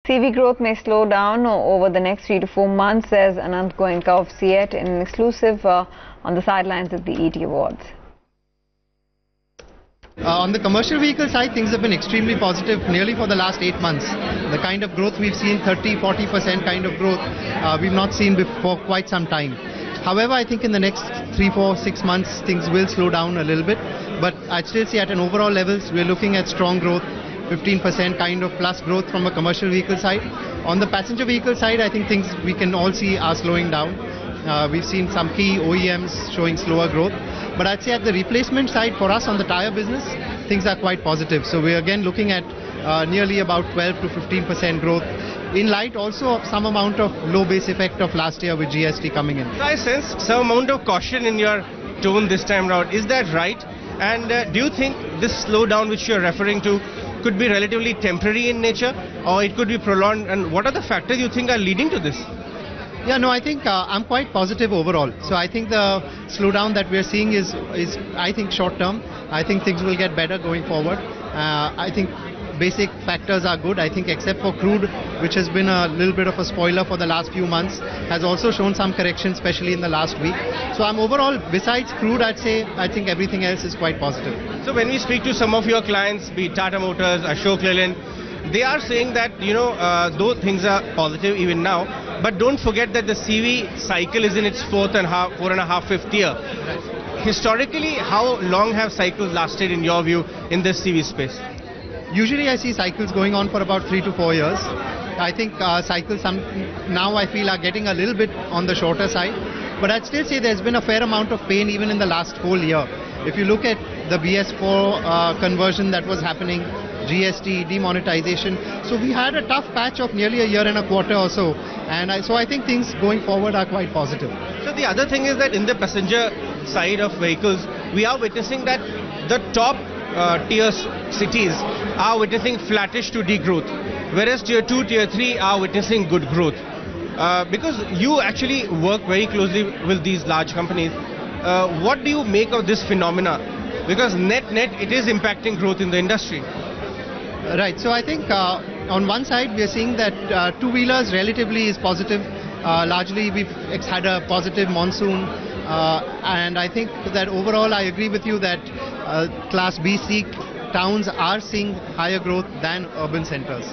CV growth may slow down over the next 3 to 4 months, says Anant Goenka of CEAT in an exclusive on the sidelines at the ET Awards. On the commercial vehicle side, things have been extremely positive nearly for the last 8 months. The kind of growth we've seen, 30-40% kind of growth, we've not seen before quite some time. However, I think in the next 3, 4, 6 months, things will slow down a little bit. But I'd still say at an overall levels, we're looking at strong growth, 15% kind of plus growth from a commercial vehicle side. On the passenger vehicle side, I think things we can all see are slowing down. We've seen some key OEMs showing slower growth. But I'd say at the replacement side for us on the tyre business, things are quite positive. So we're again looking at nearly about 12 to 15% growth, in light also of some amount of low base effect of last year with GST coming in. I sense some amount of caution in your tone this time around. Is that right? And do you think this slowdown which you're referring to could be relatively temporary in nature, or it could be prolonged? And what are the factors you think are leading to this? Yeah, no, I think I'm quite positive overall. So I think the slowdown that we're seeing is I think short term. I think things will get better going forward. I think basic factors are good. I think except for crude, which has been a little bit of a spoiler for the last few months, has also shown some correction, especially in the last week. So I'm overall, besides crude, I'd say I think everything else is quite positive. So when we speak to some of your clients, be it Tata Motors, Ashok Leyland, they are saying that, though things are positive even now, but don't forget that the CV cycle is in its fourth and a half, fifth year. Right. Historically, how long have cycles lasted in your view in this CV space? Usually I see cycles going on for about 3 to 4 years. I think cycles now I feel are getting a little bit on the shorter side. But I'd still say there's been a fair amount of pain even in the last whole year. If you look at the BS4 conversion that was happening, GST, demonetization. So we had a tough patch of nearly a year and a quarter or so. And so I think things going forward are quite positive. So the other thing is that in the passenger side of vehicles, we are witnessing that the top tier cities are witnessing flattish to degrowth, whereas tier 2, tier 3 are witnessing good growth. Because you actually work very closely with these large companies, what do you make of this phenomena? Because net it is impacting growth in the industry. Right, so I think on one side we are seeing that two-wheelers relatively is positive. Largely we've had a positive monsoon, and I think that overall I agree with you that Class B, C towns are seeing higher growth than urban centers.